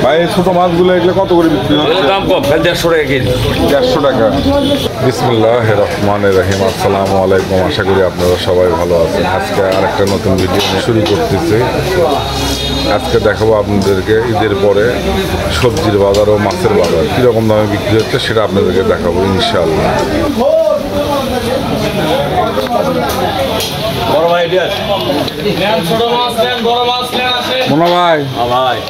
ভাই ছোট মাছগুলো এগুলো কত করে বিক্রি হচ্ছে? দাম কম, 150 টাকা কেজি। 150 টাকা। বিসমিল্লাহির রহমানির রহিম। আসসালামু আলাইকুম। আশা করি আপনারা সবাই ভালো আছেন। আজকে আরেকটা নতুন ভিডিও নিয়ে শুরু করতেছি। আজকে দেখাবো আপনাদেরকে ঈদের পরে সবজির বাজার ও মাছের বাজার কীরকম দামে বিক্রি হচ্ছে সেটা আপনাদেরকে দেখাবো ইনশাআল্লাহ। মোনা ভাই,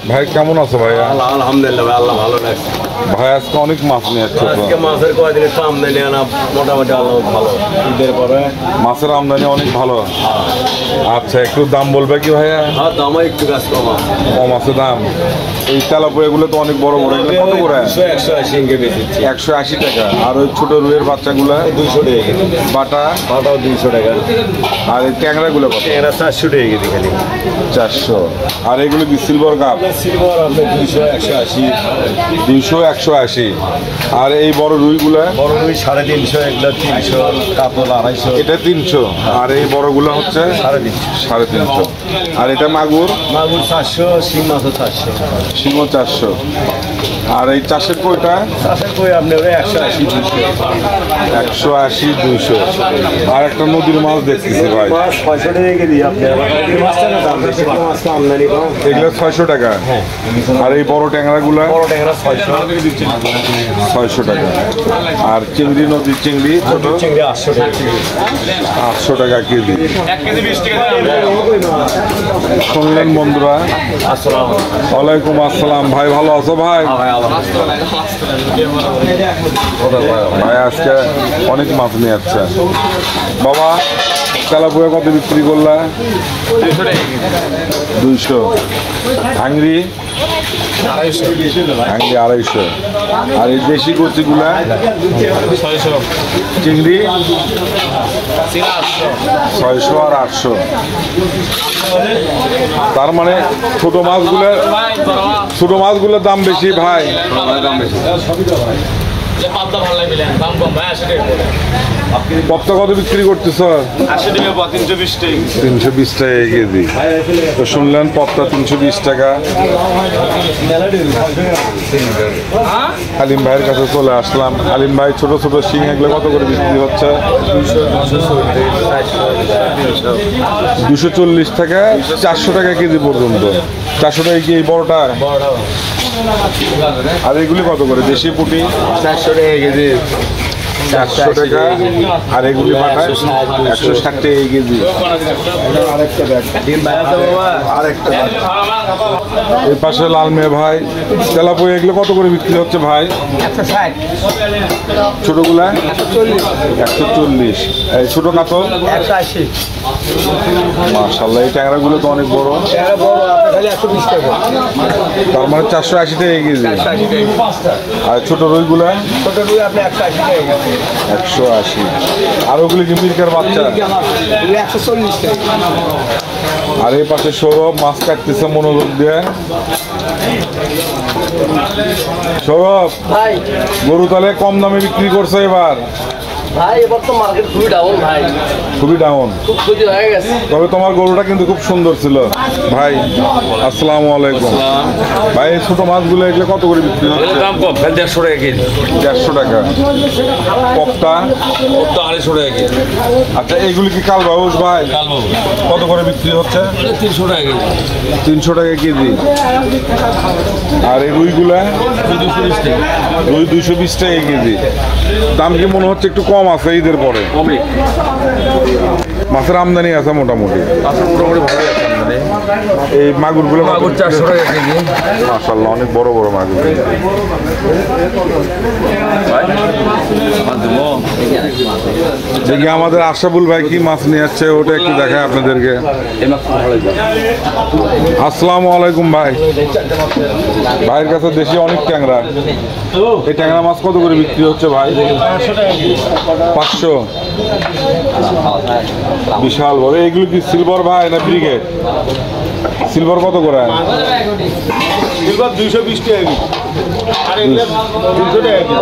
ভাই কেমন আছো ভাইয়া? আলহামদুলিল্লাহ ভাই, আল্লাহ ভালো রাখছে। ভাই আজকে অনেক মাছ নিয়ে যাচ্ছে। আজকে মাছের কয়দিনের আমদানি আনা মোটামুটি আল্লাহ ভালো। ঈদের পরে মাছের আমদানি অনেক ভালো। আচ্ছা, একটু দাম বলবে কি ভাইয়া? হ্যাঁ, দাম একটু কাজ কম আছে দাম। এই তেলাপুয়াগুলো তো অনেক বড় বড়, এগুলো কত করে? 180 ইঙ্গে বেচেছি। 180 টাকা। আর ওই ছোট রুইয়ের বাচ্চাগুলো 200 টাকা কেজি। বাটাও 200 টাকা। আর এই ট্যাংরাগুলো কত? ট্যাংরা 400 টাকা কেজি খালি। 400। আর এগুলো কি সিলভার কাপ? সিলভার আপনার 200, 180। 200, 180। আর এই বড় রুইগুলো? বড় রুই 350, এগুলো 300, কাতল 250। এটা 300। আর এই বড়গুলো হচ্ছে 350। আর এটা মাগুর? মাগুর 400, শিং মাছও 400। শিঙো 400। আর এই চাষের কইটা? চাষের কই আপনি 180, 200। 180, 200। আর একটা নদীর মাছ দেখতেছি ভাই, 600 টাকা কেজি। আপনার মাছটা না দাম বেশি, মাছটা আমদানি কম। এগুলো 600 টাকা। আর এই বড় ট্যাংরাগুলো? বড় ট্যাংরা 600 টাকা। আর চিংড়ি, নদীর চিংড়ি ছোট চিংড়ি 800 টাকা কেজি। 800 টাকা কেজি। 1 কেজি 20 টাকা। শুনলেন বন্ধুরা? আসসালামু ওয়ালাইকুম আসসালাম। ভাই ভালো আছো ভাই? ভাই আজকে অনেক মাছ নিয়ে যাচ্ছে। বাবা তেলাপুয়া কত বিক্রি করলা? 200। ভাঙড়ি? 250। আর এই দেশি কচিগুলা? 600। চিংড়ি? 600 আর 800। তার মানে ছোট মাছগুলোর দাম বেশি ভাই। পপ্তা কত বিক্রি করতেছ? 320 টাকা। 320 টাকা কেজি। তো শুনলেন পপ্তা 320 টাকা। আলিম ভাইয়ের কাছে চলে আসলাম। আলিম ভাই ছোট ছোট শিং এগুলো কত করে বিক্রি হচ্ছে? 240 টাকা 400 টাকা কেজি পর্যন্ত। 400 টাকা কি এই বড়টা? আর এগুলি কত করে? দেশি পুঁটি 400 টাকা কেজি। 400 টাকা। আর এগুলি পাঠায় 160 টাকা কেজি। আরেকটা দেখ, আরেকটা এই পাশে লাল মেয়ে ভাই তেলাপুয়া এগুলো কত করে বিক্রি হচ্ছে ভাই? 160। ছোটগুলা 140। এই ছোট কাতল 180। মাশাআল্লাহ। এই ট্যাংরাগুলো তো অনেক বড়। বড় আপনার খালি 120 টাকা। তার মানে 480 টাকা কেজি। আর ছোট রুইগুলা? ছোট রুই আপনি 180 টাকা কেজি। 180। আর ওগুলি কি মির্কার বাচ্চা? 140 টাকা। আর এই পাশে সৌরভ মাছ কাটতেছে মনোযোগ দিয়ে। সৌরভ ভাই গরু তাহলে কম দামে বিক্রি করছে এবার? ভাই এবার তো মার্কেট খুবই ডাউন ভাই, খুবই ডাউন। খুব ক্ষতি হয়ে গেছে। তবে তোমার গরুটা কিন্তু খুব সুন্দর ছিল ভাই। আসসালামু আলাইকুম ভাই। এই ছোট মাছগুলো এগুলো কত করে বিক্রি হচ্ছে? দাম কম, 150 টাকা কেজি। 150 টাকা। পপ্তা? 250 টাকা কেজি। আচ্ছা, এইগুলি কি কালবাউস ভাই? কত করে বিক্রি হচ্ছে? 300 টাকা কেজি। 300 টাকা কেজি। আর এই রুইগুলা? 220 টাকা। রুই 220 টাকা কেজি। দাম কি মনে হচ্ছে একটু কম আছে ঈদের পরে? কমে মাছের আমদানি আছে মোটামুটি? মোটামুটি ভালো আছে আমদানি। এই মাগুরগুলো? মাগুর 400 টাকা কেজি। মাশাআল্লাহ, অনেক বড় বড় মাগুর। দেখি আমাদের আশরাফুল ভাই কি মাছ নিয়ে যাচ্ছে ওটা একটু দেখায় আপনাদেরকে। আসসালামু আলাইকুম ভাই। ভাইয়ের কাছে দেশি অনেক ট্যাংরা। এই ট্যাংরা মাছ কত করে বিক্রি হচ্ছে ভাই? 500। বিশাল বড়। এগুলো কি সিলভার ভাই না ব্রিগেড? সিলভার কত করে? এগুলো 220 টাকা কেজি আর এগুলো 200 টাকা কেজি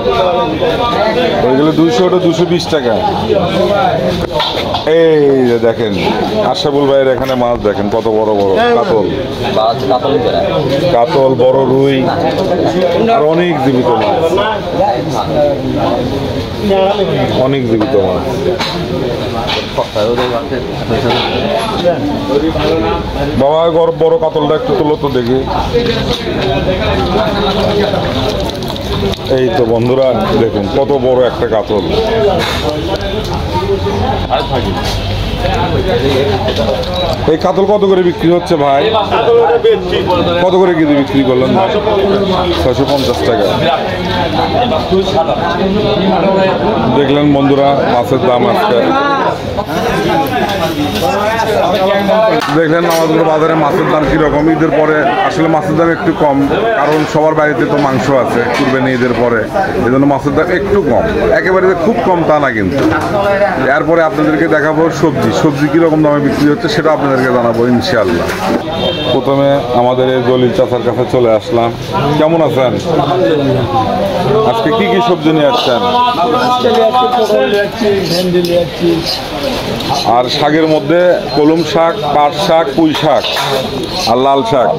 ওইগুলো 200, ওটা 220 টাকা। এই যে দেখেন আশরাফুল ভাইয়ের এখানে মাছ দেখেন কত বড় বড় কাতল, কাতল, বড় রুই আর অনেক জীবিত মাছ, অনেক জীবিত মাছ। বাবা বড় কাতলটা একটু তুলো তো দেখি। এই তো বন্ধুরা দেখুন কত বড় একটা কাতল। এই কাতল কত করে বিক্রি হচ্ছে ভাই? কত করে কেজি বিক্রি করলেন ভাই? 650 টাকা। দেখলেন বন্ধুরা মাছের দাম আজকে। দেখলেন আমাদের বাজারে মাছের দাম কিরকম। ঈদের পরে আসলে মাছের দাম একটু কম, কারণ সবার বাড়িতে তো মাংস আছে কুরবানি ঈদের পরে, এই জন্য মাছের দাম একটু কম। একেবারে খুব কম তা না, কিন্তু এরপরে আপনাদেরকে দেখাবো সবজি। সবজি কিরকম দামে বিক্রি হচ্ছে সেটা আপনাদেরকে জানাবো ইনশাআল্লাহ। প্রথমে আমাদের এই জলিল চাচার কাছে চলে আসলাম। কেমন আছেন? আজকে কি কি সবজি নিয়ে আসছেন? আর শাকের মধ্যে কলম শাক, পাট শাক, পুঁই শাক আর লাল শাক।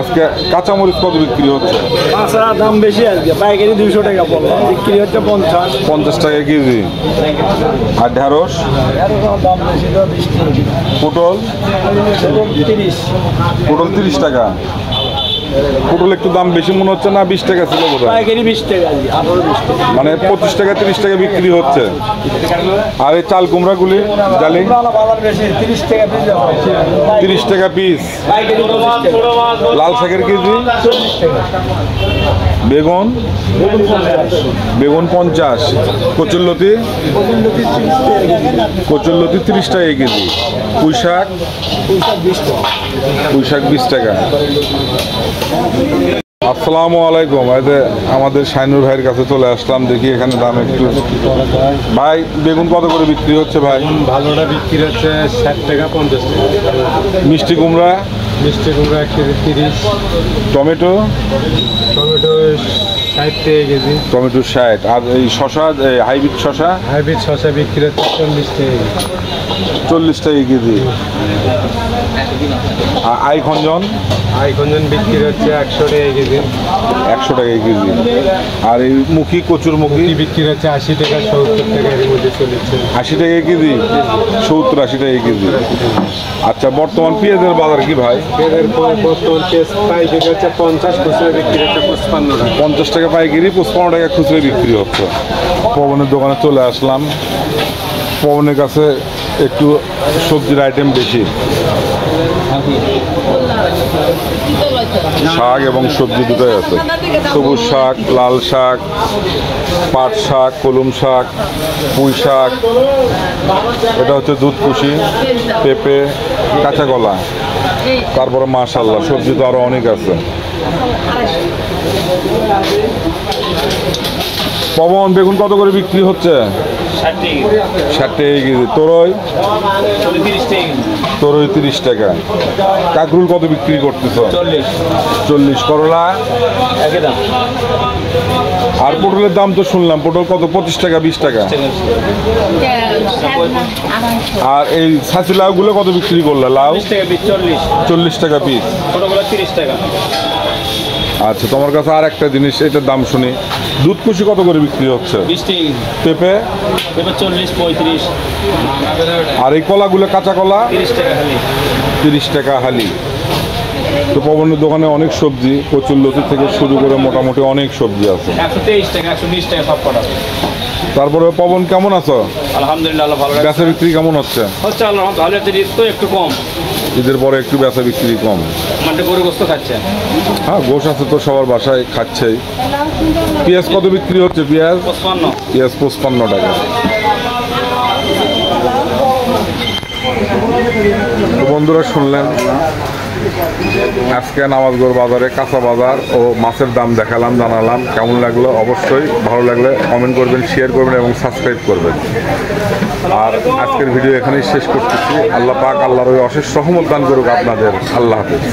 আজকে কাঁচামরিচ কত বিক্রি হচ্ছে? কাঁচা দাম বেশি আজকে, পাইকারি 200 টাকা পড়লো, বিক্রি হচ্ছে 50 টাকা কেজি। আর ঢেঁড়স? দাম বেশি তো 20 টাকা। পটল? 30। পটল 30 টাকা। পটল একটু দাম বেশি মনে হচ্ছে না? 20 টাকা ছিল বোধ হয়। পাইকারি 20 টাকা, 18-20 টাকা। মানে 25 টাকা 30 টাকা বিক্রি হচ্ছে। আর এই চাল কুমড়াগুলি জালি? বাজার বেশি, 30 টাকা পিস। 30 টাকা পিস। পাইকারি 25 টাকা। লাল শাকের কেজি? 40 টাকা। বেগুন? বেগুন 50। কচুরলতি? কচুরলতি 30 টাকা কেজি। পুঁই শাক? 20 টাকা। পুঁই শাক 20 টাকা। আসসালামু আলাইকুম। আমাদের শাইনুর ভাইয়ের কাছে চলে আসলাম, দেখি এখানে দাম একটু। ভাই বেগুন কত করে বিক্রি হচ্ছে ভাই? ভালোটা বিক্রি হচ্ছে 60 টাকা 50 টাকা। মিষ্টি কুমড়া? মিষ্টি কুমড়া 1 কেজি 30। টমেটো? টমেটো 60 টাকা কেজি। টমেটো 60। আর এই শশা, হাইব্রিড শশা? হাইব্রিড শসা বিক্রি হচ্ছে 40 টাকা কেজি। 40 টাকা কেজি। আর আইখঞ্জন? আইখঞ্জন বিক্রি হচ্ছে 100 টাকা কেজি। 100 টাকা কেজি। আর এই মুখী, কচুর মুখী? বিক্রি হচ্ছে 80 টাকা 70 টাকা, এর মধ্যে চলেছে। 80 টাকা কেজি? 70-80 টাকা কেজি। আচ্ছা, বর্তমান পেঁয়াজের বাজার কি ভাই? এদের বর্তমান পেঁয়াজ পাইকারি হচ্ছে 50, খুচরা বিক্রি হচ্ছে 55 টাকা। 50 টাকা পাইকারি, 55 টাকা খুচরা বিক্রি হচ্ছে। পবনের দোকানে চলে আসলাম। পবনের কাছে একটু সবজির আইটেম বেশি, শাক এবং সবজি দুটোই আছে। সবুজ শাক, লাল শাক, পাট শাক, কলম শাক, পুঁই শাক, এটা হচ্ছে দুধকুশি, পেঁপে, কাঁচা কলা, তারপরে মাশাআল্লাহ সবজি তো আরো অনেক আছে। পবন বেগুন কত করে বিক্রি হচ্ছে? 60 টাকা কেজি। তোরই? 30 টাকা। কাকরুল কত বিক্রি করতেছ? 40। করলা? আর পটলের দাম তো শুনলাম, পটল কত? 25 টাকা 20 টাকা। আর এই ছাঁচি লাউগুলো কত বিক্রি করলে? লাউ 40 টাকা পিস। 30 টাকা। আচ্ছা, তোমার কাছে আর একটা জিনিস, এটার দাম শুনি। দুধকুশি কত করে বিক্রি হচ্ছে? 20 টাকা। পেঁপে? 40-35। আর এই কলাগুলো, কাঁচা কলা? 30 টাকা হালি। 30 টাকা হালি। তো পবনের দোকানে অনেক সবজি, কচুরলতি থেকে শুরু করে মোটামুটি অনেক সবজি আছে। 123 টাকা 120 টাকা সব কটা। তারপরে পবন কেমন আছো? আলহামদুলিল্লাহ ভালো লাগছে। বেচা বিক্রি কেমন হচ্ছে? আল্লাহ ভালো আছে, তো একটু কম। ঈদের পরে একটু বেচা বিক্রি কম। মানে গরু গোস্ত খাচ্ছে। হ্যাঁ, গোশ আছে তো সবার বাসায় খাচ্ছেই। পেঁয়াজ কত বিক্রি হচ্ছে? পেঁয়াজ 55। পেঁয়াজ 55 টাকা। তো বন্ধুরা শুনলেন আজকে নামাজগড় বাজারে কাঁচা বাজার ও মাছের দাম দেখালাম, জানালাম। কেমন লাগলো অবশ্যই ভালো লাগলে কমেন্ট করবেন, শেয়ার করবেন এবং সাবস্ক্রাইব করবেন। আর আজকের ভিডিও এখানেই শেষ করতেছি। আল্লাহ পাক আল্লাহর ওই অশেষ রহমত দান করুক আপনাদের। আল্লাহ হাফেজ।